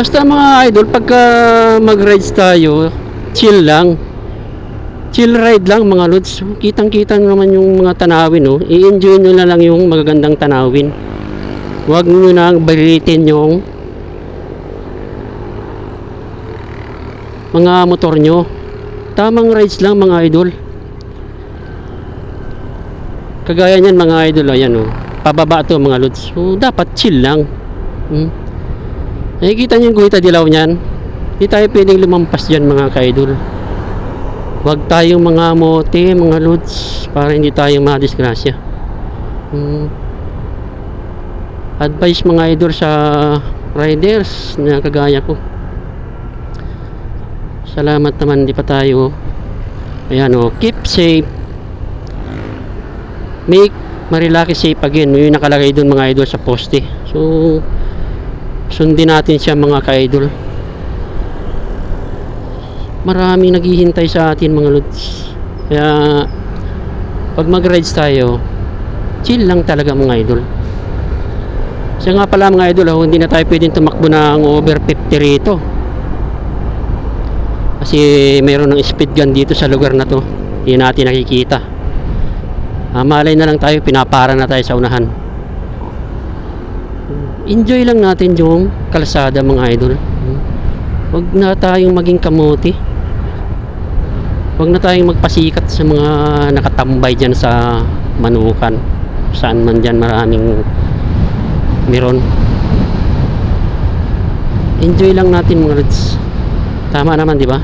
Basta mga idol, pagka mag-rides tayo, chill lang. Chill ride lang mga lods. Kitang-kita naman yung mga tanawin, no. I-enjoy nyo na lang yung magagandang tanawin. Huwag nyo nang balitin yung mga motor nyo. Tamang rides lang mga idol. Kagaya niyan mga idol, ayan, oh. Pababa to mga lods. So dapat chill lang. Nakikita niyo yung guhita dilaw niyan? Hindi tayo pwedeng lumampas dyan mga ka-idol. Huwag tayong mga mote, mga lods, para hindi tayo madisgrasya. Advice mga idol sa riders na kagaya ko. Salamat naman, di pa tayo. Ayan, oh, keep safe. Make Marilaki safe again. May nakalagay doon mga idol sa poste. So sundin natin siya mga ka-idol. Maraming naghihintay sa atin mga lods. Kaya pag mag-rides tayo, chill lang talaga mga idol. Siya nga pala mga idol, hindi na tayo pwedeng tumakbo ng over 50 rito. Kasi mayroon ng speed gun dito sa lugar na to. Hindi natin nakikita. Malay na lang tayo, pinapara na tayo sa unahan. Enjoy lang natin yung kalsada mga idol. Huwag na tayong maging kamote. Huwag na tayong magpasikat sa mga nakatambay dyan sa Manukan. Saan man dyan maraming meron. Enjoy lang natin mga lods. Tama naman, di ba?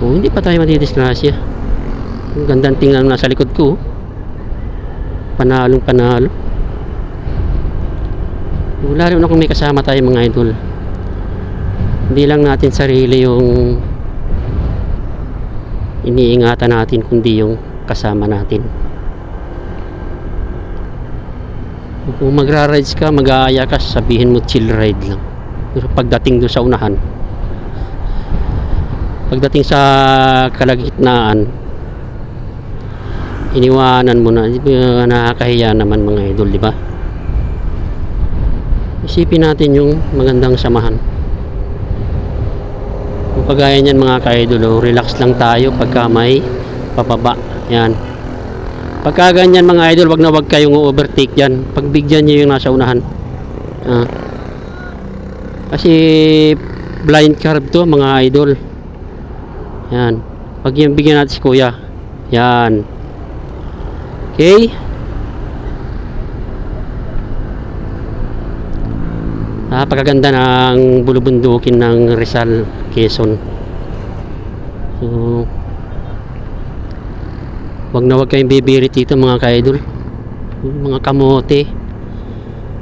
Hindi pa tayo madidisgrasya. Ang gandang tingnan nasa likod ko. Panalong panalo. Wala rin akong may kasama tayo mga idol. Hindi lang natin sarili yung iniingatan natin, kundi yung kasama natin. Kung magra-rides ka, mag-aaya ka, sabihin mo chill ride lang. Pero pagdating doon sa unahan, pagdating sa kalagitnaan, iniwanan mo na. Nakakahiya naman mga idol, di ba? Isipin natin yung magandang samahan. Kung kagaya niyan mga ka-idol, relax lang tayo pagka may pababa. Yan. Pagka ganyan mga idol, wag na wag kayong overtake dyan. Pagbigyan nyo yung nasa unahan. Kasi blind curve to mga idol. Yan. Pag yung bigyan natin si kuya. Yan. Okay. Napakaganda ng bulubundukin ng Rizal, Quezon. So wag na wag kayong bibirit dito mga ka-idol. Mga kamote,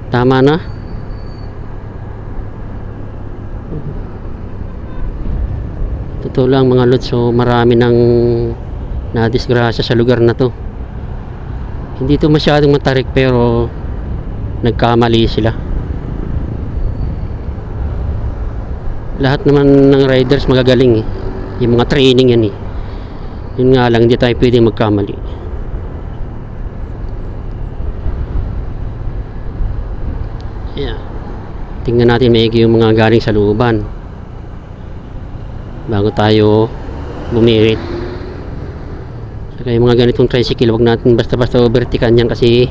tama na. Totoo lang mga lods. So marami nang nadisgrasya sa lugar na to. Hindi to masyadong matarik pero nagkamali sila. Lahat naman ng riders magagaling, yung mga training yan. Yun nga lang, hindi tayo pwede magkamali. Yeah. Tingnan natin maigi yung mga galing sa looban bago tayo bumirit. Saka yung mga ganitong tricycle, wag natin basta-basta overtakean yan kasi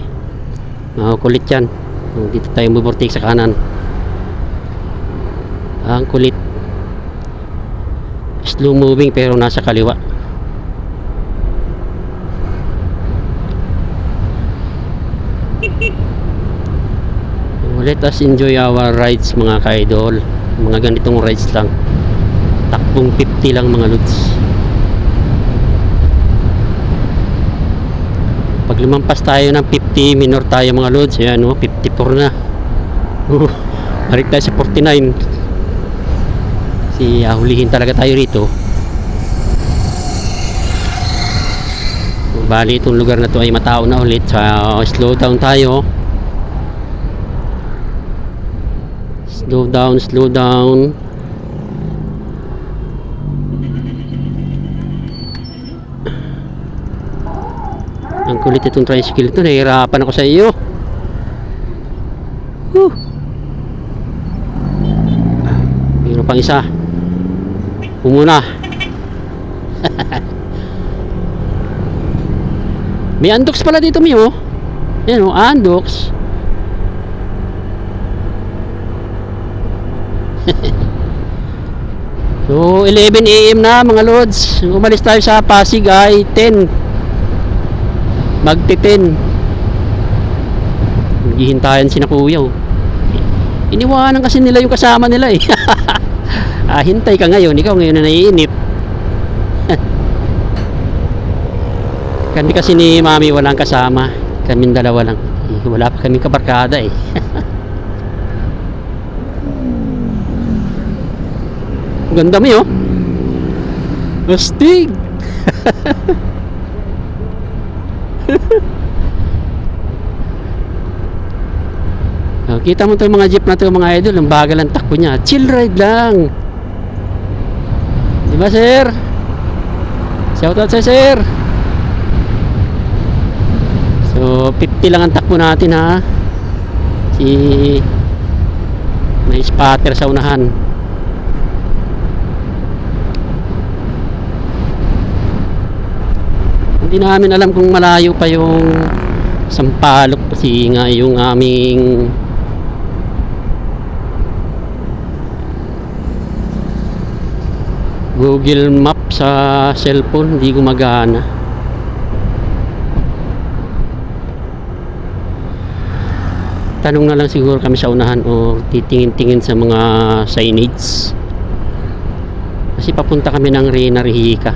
makukulit yan. Dito tayo bubortik sa kanan. Ang kulit. Slow moving pero nasa kaliwa. Let us enjoy our rides mga ka-idol. Mga ganitong rides lang. Takbong 50 lang mga lods. Pag lumampas tayo ng 50, minor tayo mga lods. Ayan, 54 na. Balik tayo sa 49. Hulihin talaga tayo rito. Bali itong lugar na to ay matao na ulit. Slow down tayo. Slow down, slow down. Ang kulit itong tricycle ito. Nahihirapan ako sa iyo. pang isa. Umuna. May Andox pala dito, Mio. Yan o, Andox. So 11 AM na mga lods. Umalis tayo sa Pasig ay 10. Magti-10. Hihintayan si na kuya oh. Iniwanan kasi nila yung kasama nila eh. Hintay ka ngayon. Ikaw ngayon na naiinip. Kami kasi ni mami walang kasama. Kaming dalawa lang. Wala pa kaming kabarkada eh. Ganda mo yun. Astig. Kita mo itong mga jeep na ito mga idol. Ang bagal ang takbo niya. Chill ride lang. Diba sir? Shoutout sa sir. So 50 lang ang takbo natin ha. May spotter sa unahan. Hindi namin alam kung malayo pa yung Sampaloc kasi nga yung aming Google Map sa cellphone hindi gumagana. Tanong na lang siguro kami sa unahan o titingin-tingin sa mga signage kasi papunta kami ng Reyna Rihica.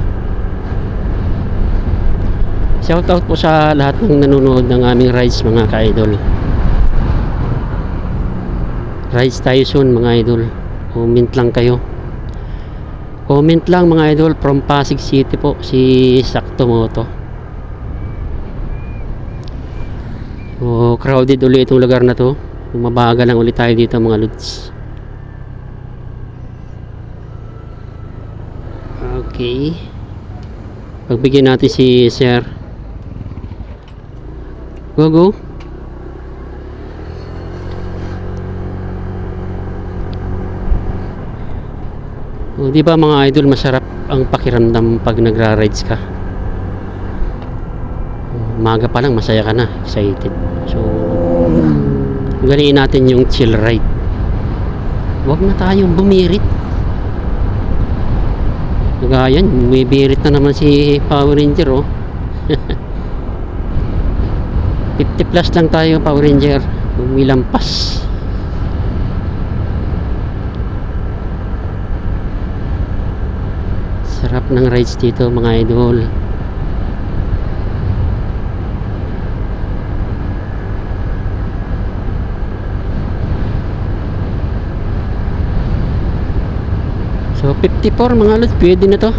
Shoutout po sa lahat ng nanonood ng aming rides mga ka-idol. Rides tayo soon mga idol. Comment lang kayo. Comment lang mga idol from Pasig City po si Sakto Moto. So, crowded ulit itong lugar na to. Mabagal lang ulit tayo dito mga lods. Okay. Pagbigyan natin si Sir. Go. O, di ba mga idol, masarap ang pakiramdam pag nagra-rides ka. Umaga pa lang masaya ka na, excited. So galiin natin yung chill ride. Huwag na tayong bumirit. Kagayan, may birit na naman si Power Ranger oh. 50 plus lang tayo Power Ranger. Umilampas. Sarap ng rides dito mga idol. So 54 mga lods, pwede na to.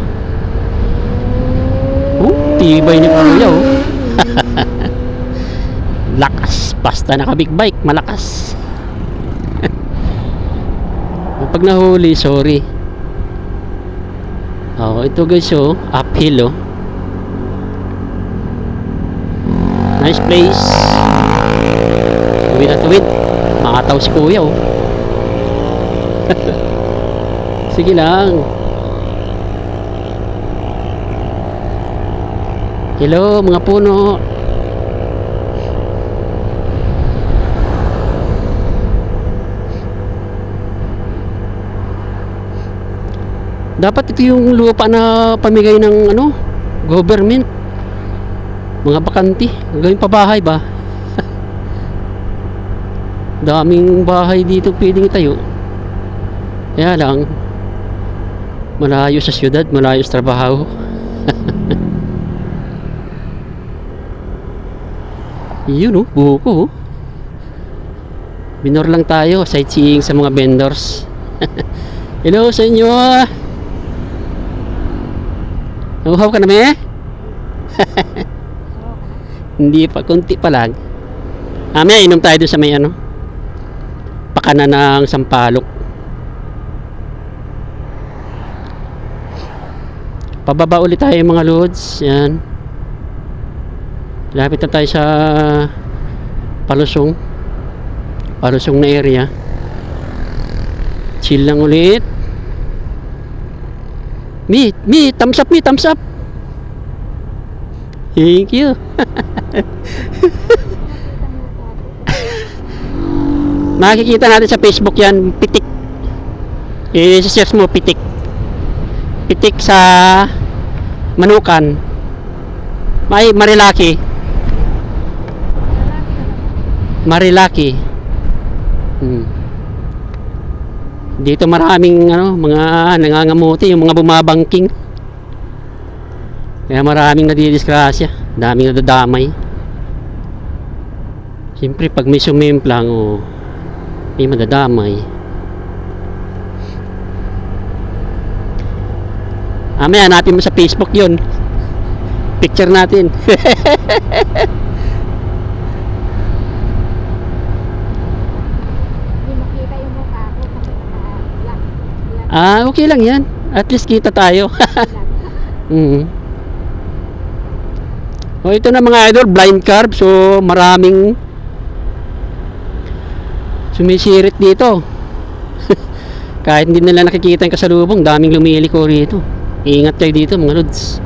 Tibay ni Kuya oh. Lakas, basta naka big bike, malakas. Pag nahuli, sorry. Ito guys oh, uphill oh. Nice place. Tuwid na tuwid. Makataw si Kuya oh. Sige lang. Hello mga puno. Dapat ito yung lupa na pamigay ng ano, government. Mga bakante, gawin pa bahay ba? Daming bahay dito pwedeng itayo. Kaya lang malayo sa syudad, malayo sa trabaho. Yun oh, buko oh. Binor lang tayo, sightseeing sa mga vendors. Hello sa inyo. Nauhaw ka na me? Hindi pa, konti pa lang. May inom tayo doon sa may ano, pakanan ng Sampaloc. Pababa ulit tayo mga loads. Yan. Lapit na tayo sa Palusong na area. Chill lang ulit. Thumbs up, thumbs up. Thank you. Makikita natin sa Facebook yan, pitik. I-search mo, pitik. Pitik sa Manukan. May Marilaki. Marilaki. Dito maraming mga nangangamuti, yung mga bumabangking. Kaya maraming nadidisgrasya, daming nadadamay. Siyempre pag may sumimplang may madadamay. Mamaya hanapin mo sa Facebook yun. Picture natin. Hindi makita yung mukha ko kasi black. Okay lang yan. At least kita tayo. Ito na mga idol, blind carb. So maraming sumisirit dito. Kahit hindi nila nakikita yung kasalubong, daming lumiliko rito. Ingat kayo dito mga lods.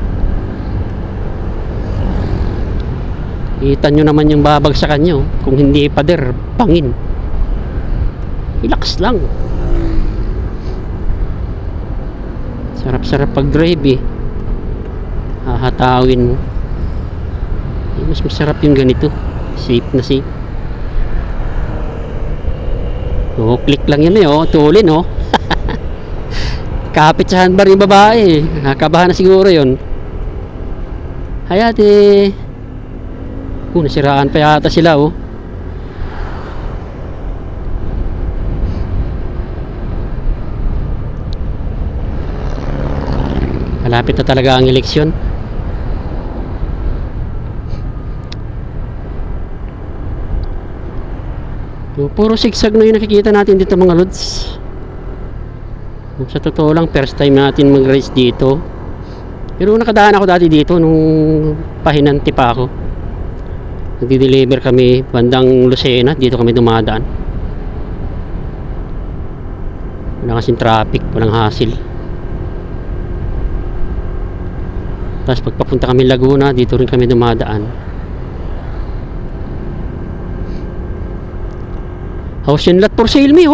Kita nyo naman yung babagsakan nyo. Kung hindi pader, pangin. Relax lang. Sarap-sarap pag drive hahatawin mo. Mas masarap yung ganito. Safe na safe. Click lang yan tulin kapit sa handbar yung babae. Nakabahan na siguro yun. Hay ate. Nasiraan pa yata sila Malapit na talaga ang eleksyon. Puro sigsag na yung nakikita natin dito mga lods. Sa totoo lang, first time natin mag-race dito. Pero nakadaan ako dati dito nung pahinanti pa ako. Nagdi-deliver kami bandang Lucena. Dito kami dumadaan. Wala kasing traffic, walang hassle. Tapos pagpapunta kami Laguna, dito rin kami dumadaan. House and lot for sale me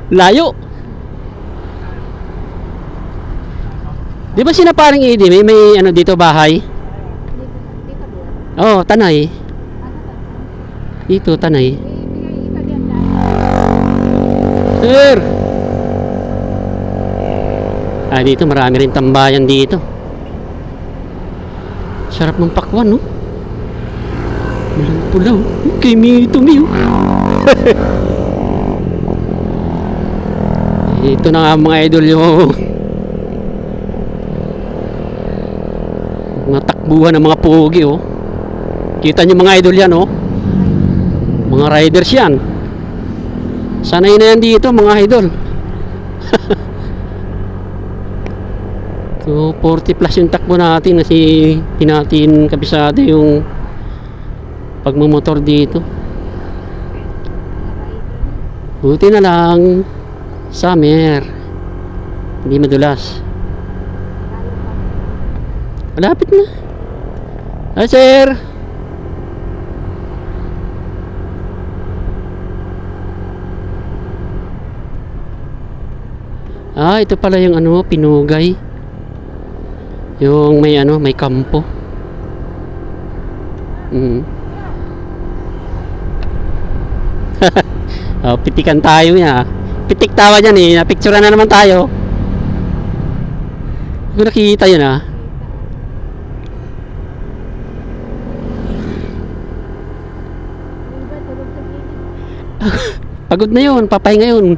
layo. Di ba sinaparing Edi may dito bahay? Dito Tanay. Dito Tanay. Sir. Dito marami rin tambayan dito. Sarap ng pakwan Walang pulaw. Okay, to me Ito na nga mga idol yung mga takbuhan ng mga pogi Kita nyo mga idol yan Mga riders yan. Sanay na yan dito mga idol. So 40 plus yung takbo natin kasi hindi natin kabisado yung pagmumotor dito. Buti na lang summer, hindi madulas. Malapit na. Sir. Ito pala yung Pinugay. Yung may kampo. Pitikan tayo Pitik tawa dyan napicturean na naman tayo. Hindi ko nakikita yun Pagod na yun, papahinga yun.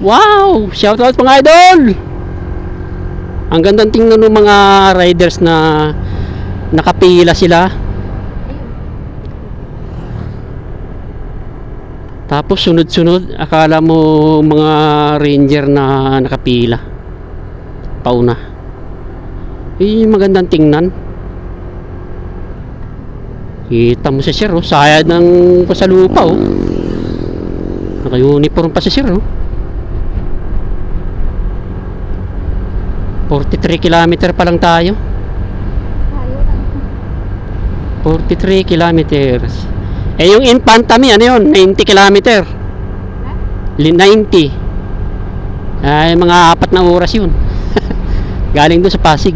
Wow! Shoutout mga idol! Ang gandang tingnan ng mga riders na nakapila sila. Tapos sunod-sunod, akala mo mga ranger na nakapila. Pauna. Magandang tingnan. Kita mo si sir sayad ng pasalupa Naka-uniform pa si sir 43 kilometer pa lang tayo. Tayo lang. 43 kilometers. Eh yung Infantami, ano yun? 90 kilometer. Ha? 90. Ay, mga 4 na oras yun. Galing doon sa Pasig.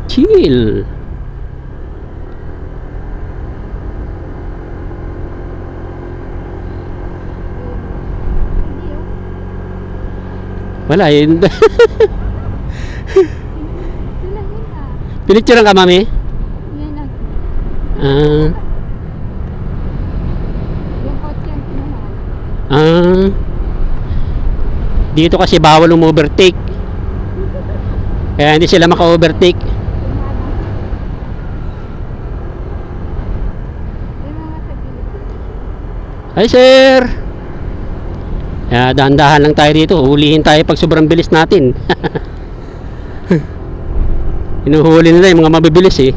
Chill. Hindi oh. Wala yun. Sila yun ah. Pinicturean ka, mami? Yan ang Ah, yung kotse ang kinuha. ah. Dito kasi bawal overtake. Kaya hindi sila maka-overtake. Yung mga sa gilid. Hi, sir! Kaya dahan-dahan lang tayo dito. Hulihin tayo pag sobrang bilis natin. Hinuhuli nila yung mga mabibilis eh.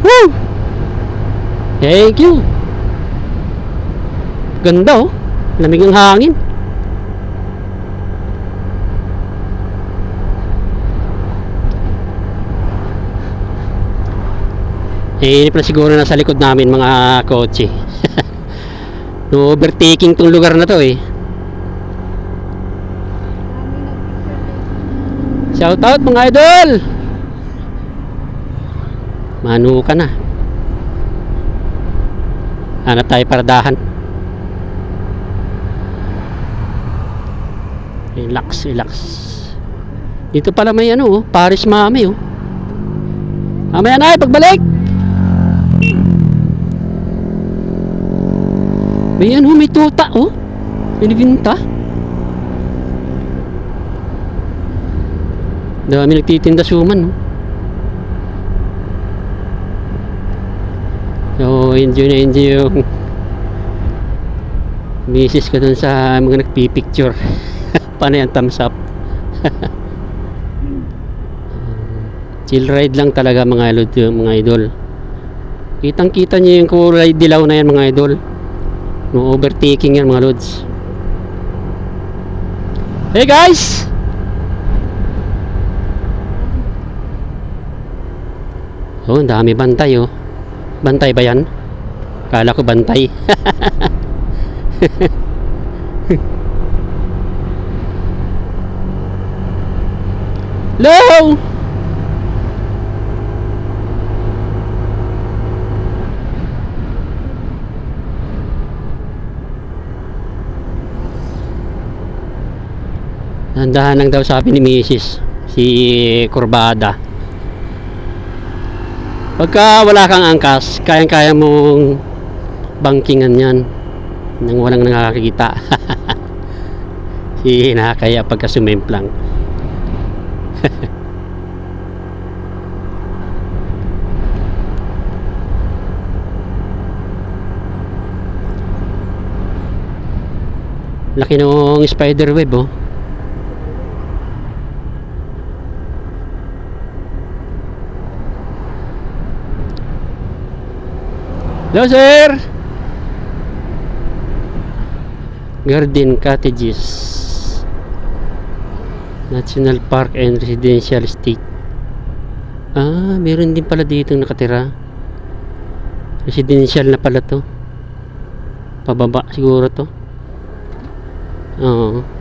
Woo! Thank you! Ganda oh. Lamig ng hangin. Eh, pala siguro nasa likod namin mga kotse. No overtaking tong lugar na to eh. Dami nag-picture. Shout out mga idol. Manu ka na. Hanap tayo paradahan. Relax, relax. Dito pala may ano oh, Paris Mami oh. Mamaya na pagbalik. May ano, may tuta oh. Binibinta. Dami nagtitinda suman oh. So, enjoy na enjoy yung misis ko dun sa mga nagpipicture. Paano yung thumbs up? Chill ride lang talaga mga idol. Kitang kita nyo yung kulay dilaw na yan mga idol. No overtaking yan mga lods. Hey guys! Oh, ang dami bantay oh. Bantay ba yan? Kala ko bantay. Hello! Nandahan lang daw sabi ni Mrs. Si Kurbada. Pagka wala kang angkas, kayang-kaya mong bangkingan yan nang walang nakakakita. Si nakakaya pagka sumemplang. Laki nung spider web oh. Hello sir! Garden Cottages, National Park and Residential Estate. Ah, meron din pala dito nakatira. Residential na pala to. Pababa siguro to. Oo.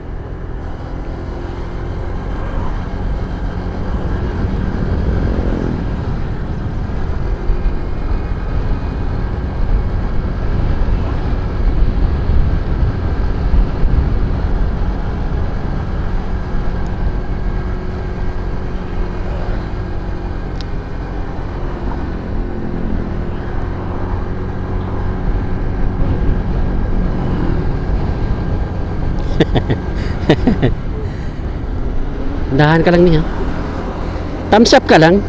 Dahan ka lang niya. Thumbs up ka lang.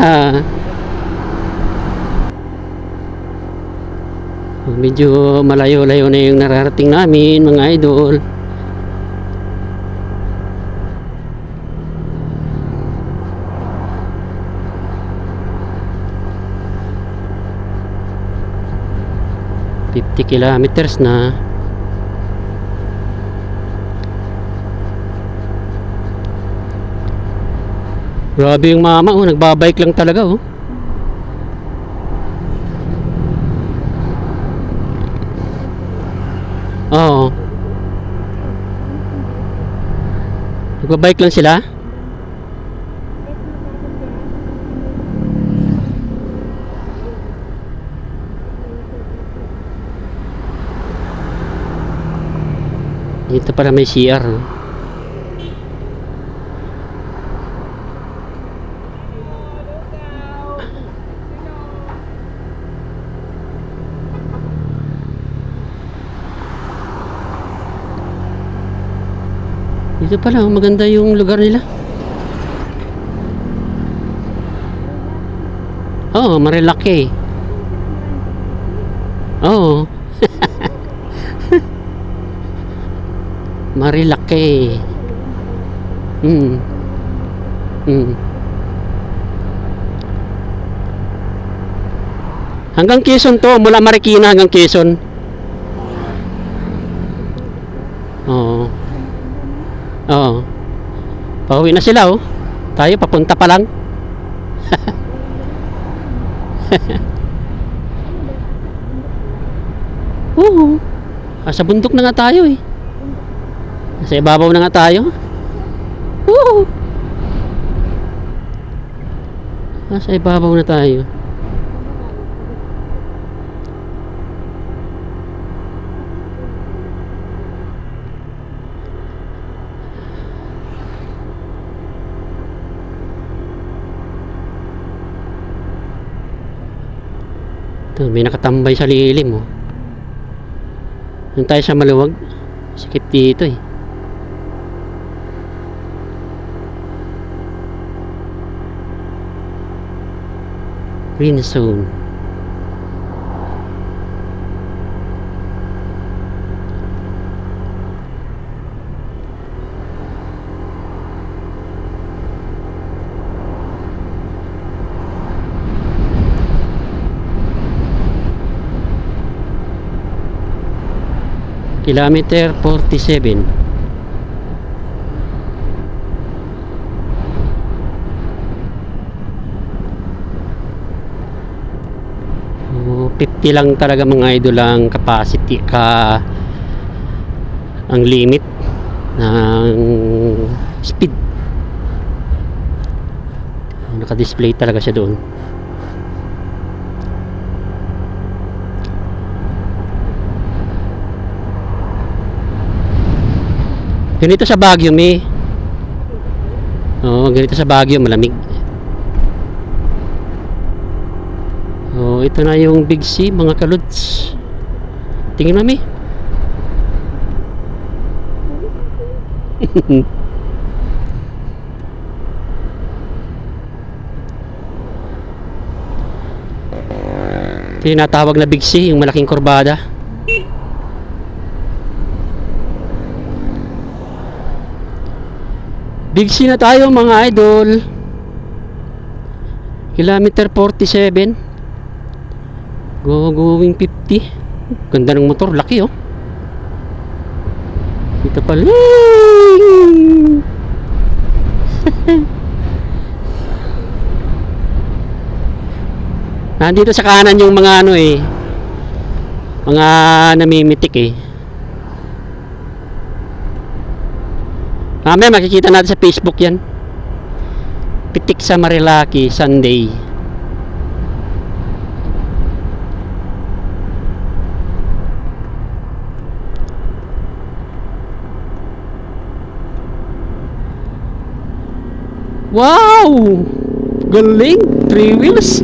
Ah. Medyo malayo-layo na yung nararating namin mga idol. 50 kilometers na. Grabe yung mama, oh, nagbabike lang talaga, oh. Oo. Nagbabike lang sila? Dito pala may CR, oh. Dito pala, oh, maganda yung lugar nila. Oo, Marilaki. Oo. Marilaki. Mm. Mm. Hanggang Quezon to, mula Marikina hanggang Quezon. Oo. Oo. Pauwi na sila, oh. Tayo papunta pa lang. Oo. Sa bundok na nga tayo, eh. Sa ibabaw na nga tayo. Oo. Sa ibabaw na tayo. Ito, may nakatambay sa lilim, oh. Doon tayo sa maluwag. Sikip dito, eh. Green zone. Kilometer 47. Oh, 50 lang talaga mga idol ang capacity ang limit ng speed. Naka-display talaga siya doon. Ganito sa Baguio, may. Oo, ganito sa Baguio, malamig. Oh, ito na yung Big C, mga kaluds. Tingin mami. Tinatawag na Big C, yung malaking kurbada. Big C na tayo mga idol. Kilometer 47. Going 50. Ganda ng motor, laki, oh. Dito pala. Nandito sa kanan yung mga ano, eh, mga namimitik, eh. Mamaya makikita natin sa Facebook yan. Pitik sa Marilaki, Sunday. Wow! Galing! 3 wheels!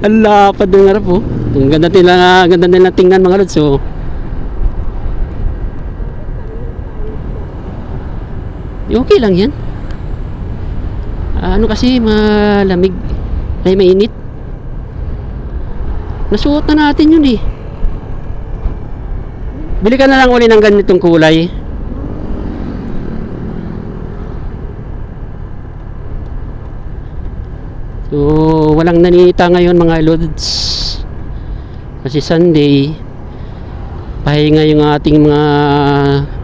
Ang lapad ng harap, oh. Ang ganda nila tingnan mga lods, oh. Okay lang yan. Ano kasi, malamig. Ay, mainit. Nasuot na natin yun, eh. Bili ka na lang uli ng ganitong kulay. So, walang nanita ngayon mga lods. Kasi Sunday. Pahinga yung ating mga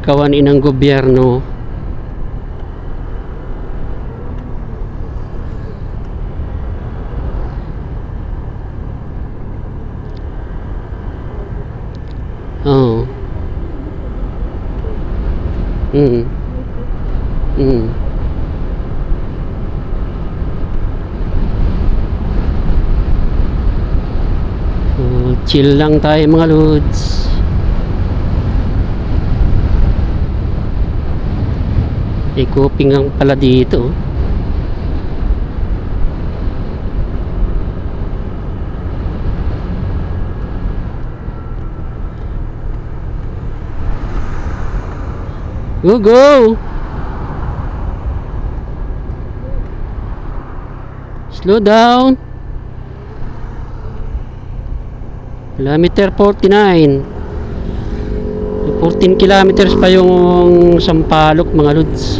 kawani ng gobyerno. Oo. Mm. Mm. So, chill lang tayo mga lods. Ikoping ang pala dito. Go, go! Slow down. Kilometer 49. 14 kilometers pa yung Sampaloc mga lods.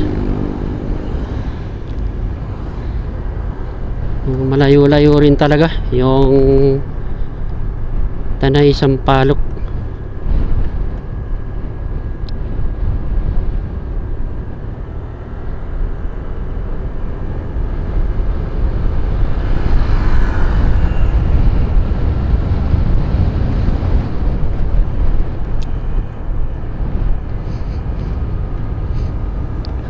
Malayo-layo rin talaga yung Tanay Sampaloc.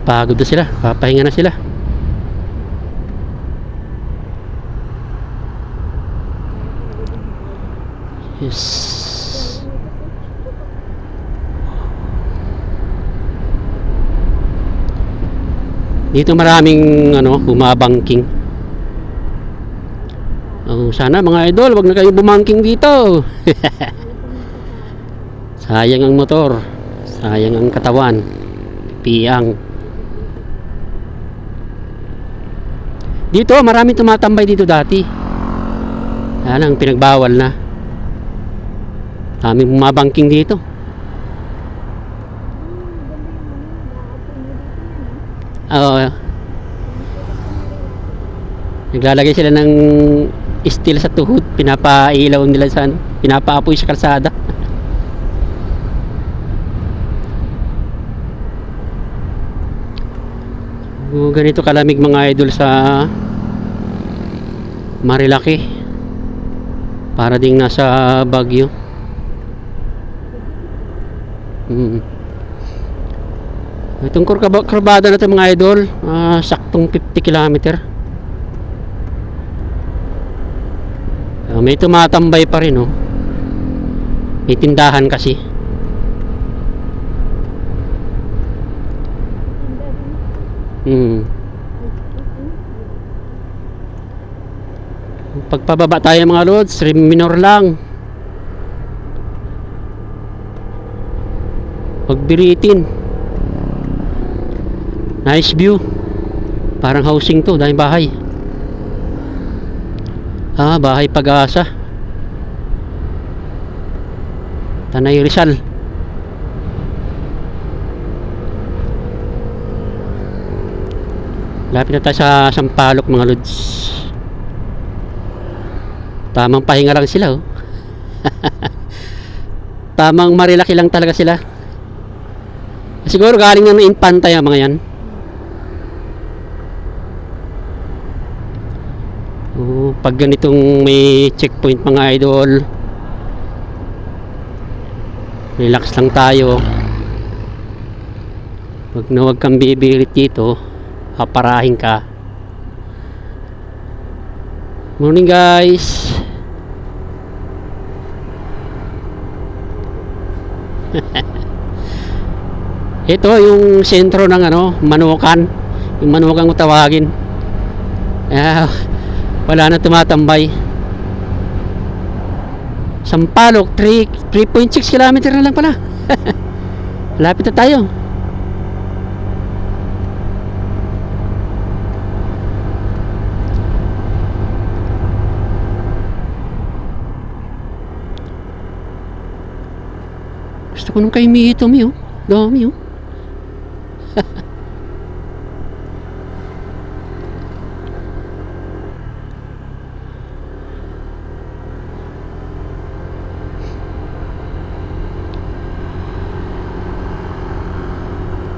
Pagod na sila, papahinga na sila. Yes. Dito maraming bumabangking. Oh, sana mga idol, wag na kayo bumangking dito. Sayang ang motor, sayang ang katawan. Piang. Dito maraming tumatambay dito dati. Alang pinagbawal na. Daming bumabangking dito. Oo. Naglalagay sila ng steel sa tuhod, pinapailaw nila sa pinapaapoy sa kalsada. Ganito kalamig mga idol sa Marilaki. Para ding nasa Baguio. Itong kurbada na ito mga idol, saktong 50 kilometer. May tumatambay pa rin, oh. May tindahan kasi. Pagpababa tayo mga lods, minor lang. Pagbiritin. Nice view. Parang housing to, dahil bahay. Bahay Pag-asa. Tanay Rizal. Lapit na tayo sa Sampaloc mga lods. Tamang pahinga lang sila, oh. Tamang Marilaki lang talaga sila. Siguro galing na ng Infantay ang mga yan. Pag ganitong may checkpoint mga idol, relax lang tayo. Wag kang bibirit dito, paparahin ka. Morning guys. Ito yung sentro ng Manukan. Yung Manukan kung tawagin. Wala na tumatambay. Sampaloc 3.6 kilometer na lang pala. Lapit na tayo. Gusto ko nung kay Mito, oh. Dami, oh.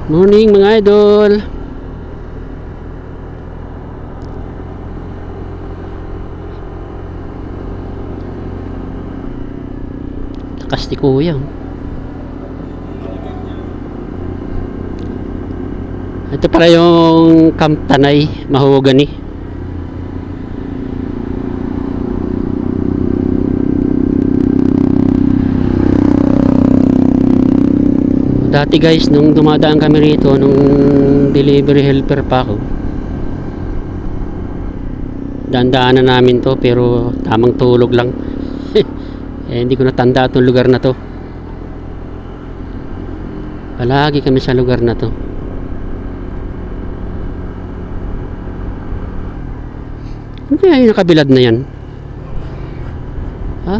Morning mga idol. Takas ni kuya. Ito pala yung Camp Tanay, Mahogany. Dati guys, nung dumadaan kami rito, nung delivery helper pa ako, daan-daanan namin to, pero tamang tulog lang. Hindi ko natanda itong lugar na to. Palagi kami sa lugar na to. Ano kaya yung nakabilad na yan?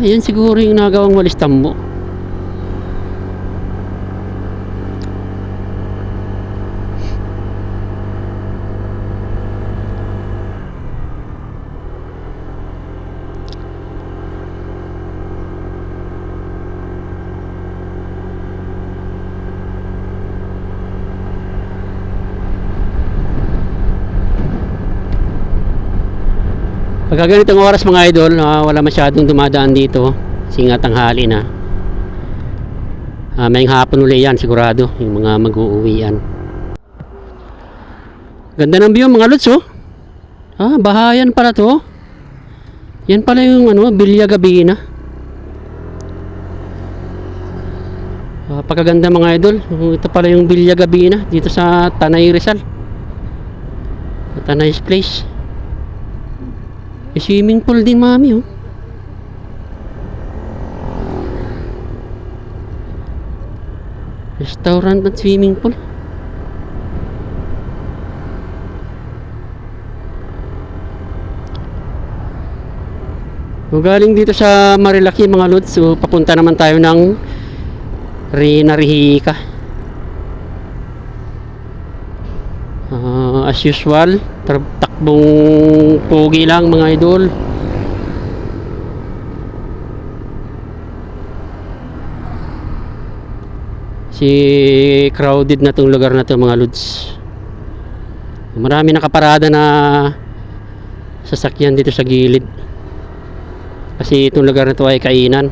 Yan siguro yung nagawang walis tambo. Pagka ganitong oras mga idol, wala masyadong dumadaan dito kasi nga tanghali na. May hapon uli yan sigurado, yung mga mag-uuwian. Ganda ng view mga lods, oh. Bahayan pala to. Yan pala yung Villa Gabina. Pagkaganda mga idol. Ito pala yung Villa Gabina dito sa Tanay Rizal, Tanay's Place. May swimming pool din mami, oh. Restaurant at swimming pool. So, galing dito sa Marilaki mga lods, so papunta naman tayo ng Rina Rihica. As usual, takbong pogi lang mga idol. Crowded na tong lugar na to mga lods. Marami nakaparada na sasakyan dito sa gilid, kasi itong lugar na to ay kainan.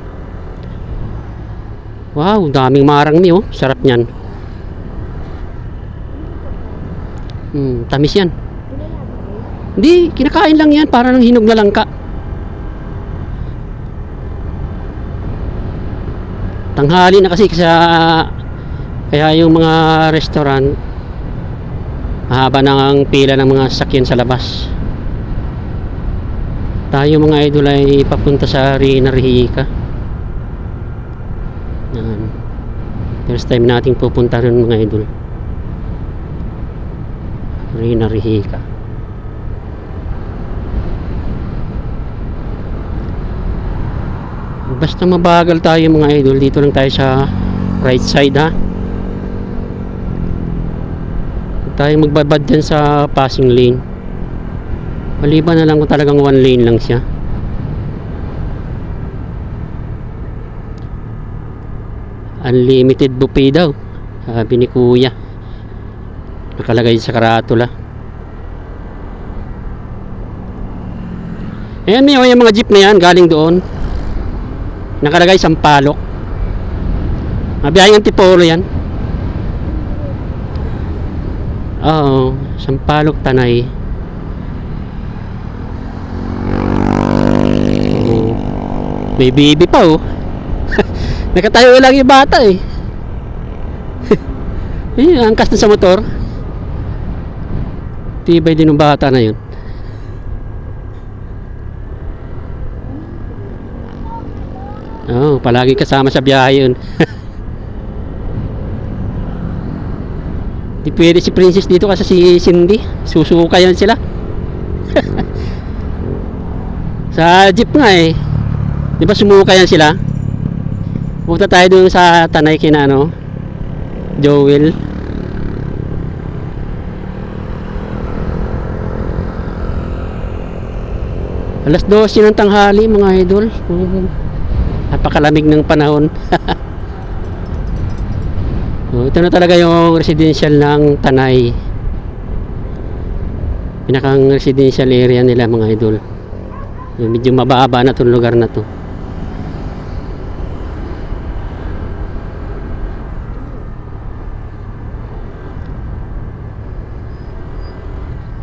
Wow, daming marangmi, oh. Sarap niyan. Tamis yan. Hindi, kinakain lang yan, para ng hinog na langka. Tanghali na kasi kaya yung mga restaurant mahaba ng pila ng mga sasakyan sa labas. Tayo mga idol ay papunta sa Rina Rihica. First time nating pupunta rin mga idol, Rina Rihica. Basta mabagal tayo mga idol, dito lang tayo sa right side, ha. Huwag tayo magbabad dyan sa passing lane. Maliban na lang kung talagang one lane lang siya. Unlimited buffet daw, sabi ni kuya, nakalagay sa karatula. Ayan, may yung mga jeep na yan galing doon, nakalagay Sampaloc. Mabiyayang Antipolo yan. Oo, Sampaloc Tanay. May baby pa, oh. Nakatayo lang yung bata, eh. Angkas na sa motor. Tibay din ng bata na yun. Palagi kasama sa biyahe yun. Di pwede si Princess dito kasi si Cindy, susuka yan sila. Sa jeep nga, eh. Di ba sumuka yan sila? Punta tayo dun sa Tanay kina Joel. Alas 12 ng tanghali mga idol. Napakalamig ng panahon. So, ito na talaga yung residential ng Tanay. Pinakang residential area nila mga idol. Medyo mababa na itong lugar na to.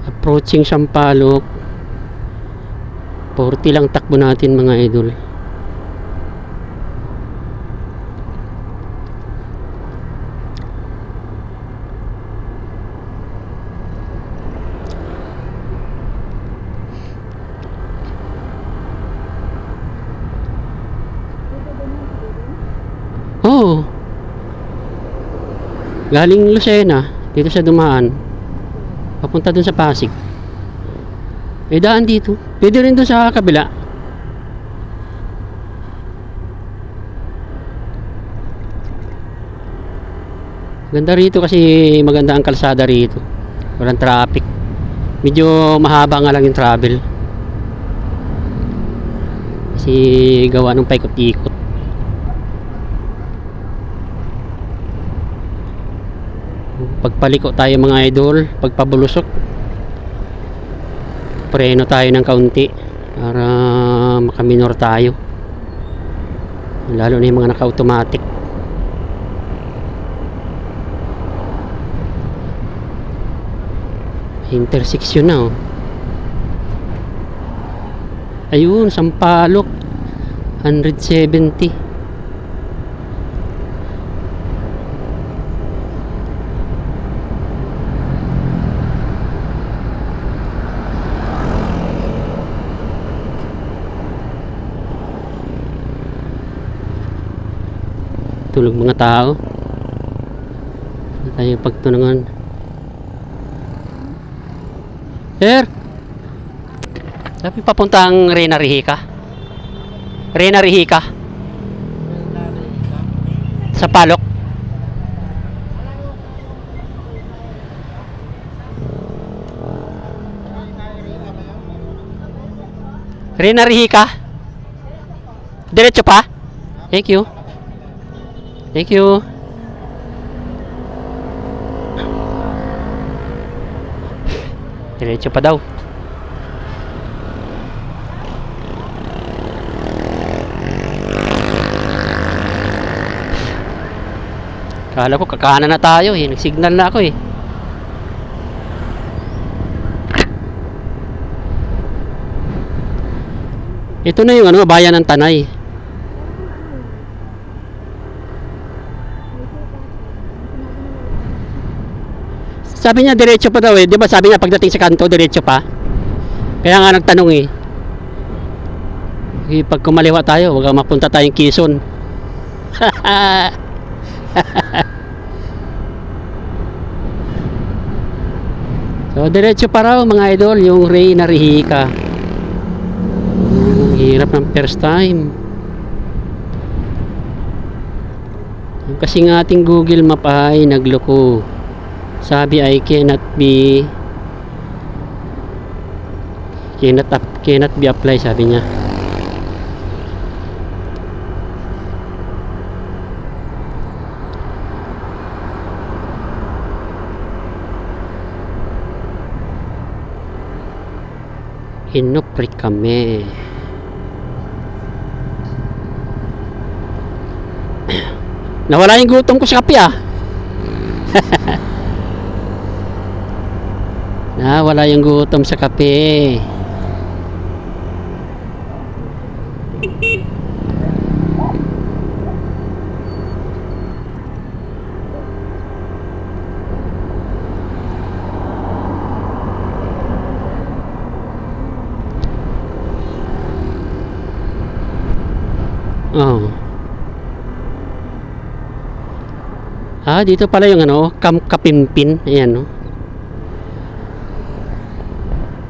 Approaching Sampaloc. 40 lang takbo natin mga idol. Oo. Galing Lucena, dito siya dumaan. Papunta dun sa Pasig. Daan dito. Pwede rin dun sa kabila. Ganda rito kasi maganda ang kalsada rito. Walang traffic. Medyo mahaba nga lang yung travel. Kasi gawa ng paikot-ikot. Pagpaliko tayo mga idol, pagpabulusok, preno tayo ng kaunti para makaminor tayo, lalo na yung mga naka-automatic. Intersection na oh. Ayun, Sampaloc 170. Tulog mga tao. Hindi tayo pagtunangan. Sir, sabi papuntang Reyna Rihica. Reyna Rihica sa Palok. Reyna Rihica. Diretso pa? Thank you. Thank you. Diretso pa daw. Kala ko kakanan na tayo eh. Nagsignal na ako eh. Ito na yung ano, bayan ng Tanay. Sabi niya diretso pa daw eh. Di ba sabi niya pagdating sa kanto diretso pa? Kaya nga nagtanong eh. Pag kumaliwa tayo, wag mapunta tayong Quezon. So diretso pa raw mga idol yung Reyna Rihica. Hirap ng first time. Kasi nga ating Google Map ay nagloko. Sabi ay cannot be apply, sabi niya. Inopre kami. Nawala yung gutom ko sa kape ah. Wala yung gutom sa kape. Oh. Dito pala yung ano, Camp Kapimpin. Ayan no.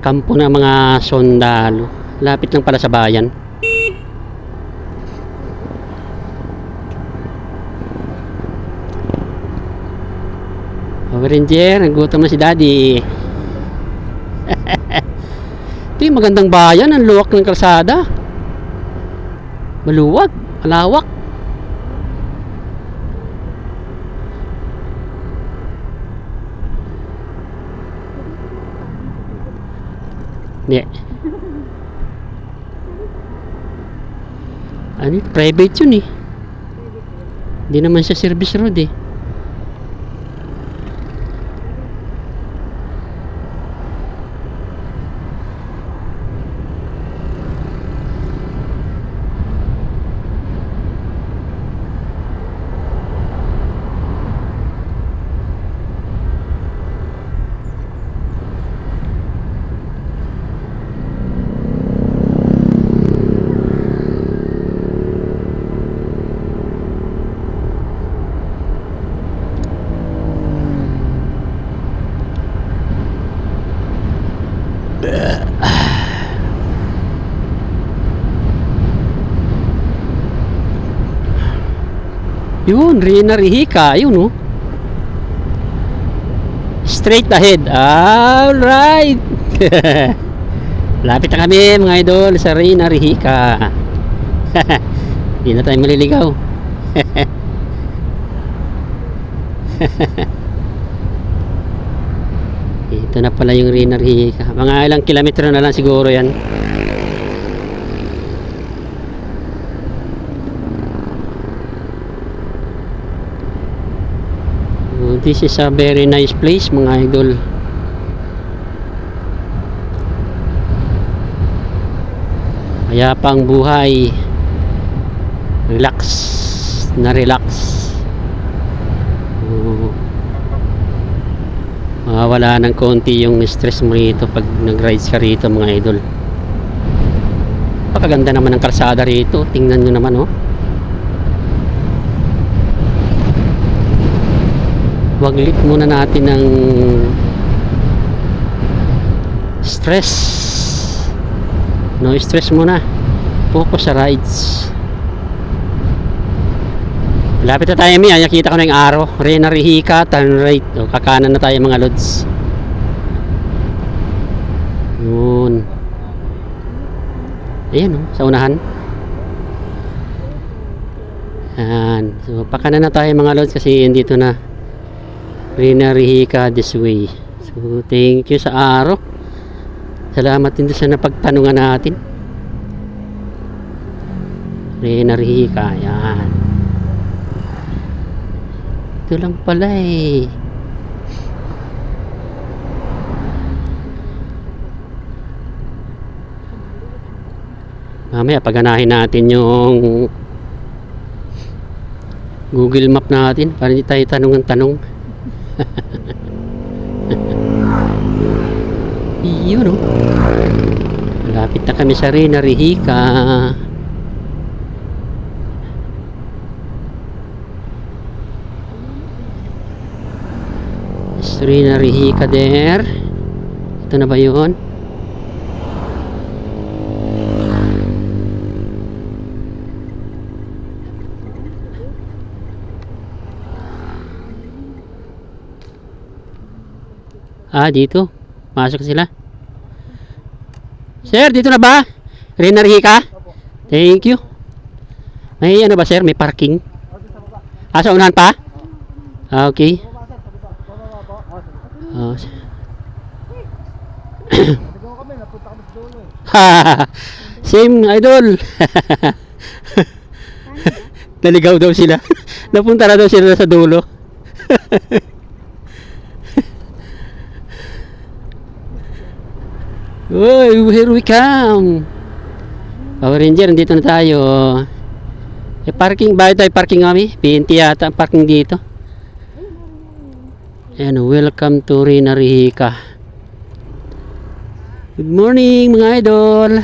Kampo ng mga sundalo. Lapit lang pala sa bayan. Ranger, nagutom na si Daddy. Ito yung magandang bayan. Ang luwak ng kalsada. Maluwag, malawak. Hindi. Ano, private yun eh. Hindi naman siya service road eh. Yun, Rina Rihika, yun oh. Straight ahead. Alright. Lapit na kami mga idol sa Rina Rihika. Hindi na tayo maliligaw. Ito na pala yung Rina Rihika. Mga ilang kilometro na lang siguro yan. This is a very nice place mga idol. Kaya pang buhay. Relax na relax. Mawawala ng konti yung stress mo rito pag nag-rides ka rito mga idol. Pakaganda naman ng kalsada rito. Tingnan nyo naman oh. Waglit muna natin ng stress. No stress muna. Focus sa rides. Lapit na tayo, Mia. Nakita ko na yung araw. Rina Rihika, turn right. O, kakanan na tayo mga lods. Yun. Ayan o, sa unahan. Ayan. So, pakanan na tayo mga lods kasi dito na. Rina Rihika this way. So thank you sa araw. Salamat din sa napagtanungan natin. Rina Rihika, yan. Ito lang pala eh. Mamaya paganahin natin yung Google Map natin para hindi tayo tanong. Yun o. Malapit na kami sa Rina Rihika. Rina Rihika there. Ito na ba yun? Dito. Masok sila. Sir, dito na ba? Rina Rihika? Thank you. May ano ba sir? May parking? Sa unahan pa? Okay. Same idol. Naligaw daw sila. Napunta na daw sila sa dulo. Uy, here we come. Power Ranger, dito na tayo. Parking, bakit tayo parking kami? PNT yata ang parking dito. And welcome to Rina Rihika. Good morning mga idol.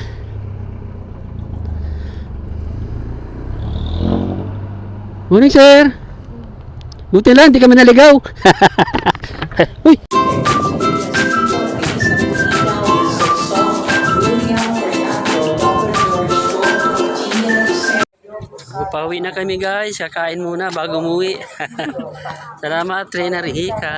Morning sir. Buti lang, di kami naligaw. Uy. Pauwi na kami guys, kakain muna bago umuwi. Salamat Rina Rihika.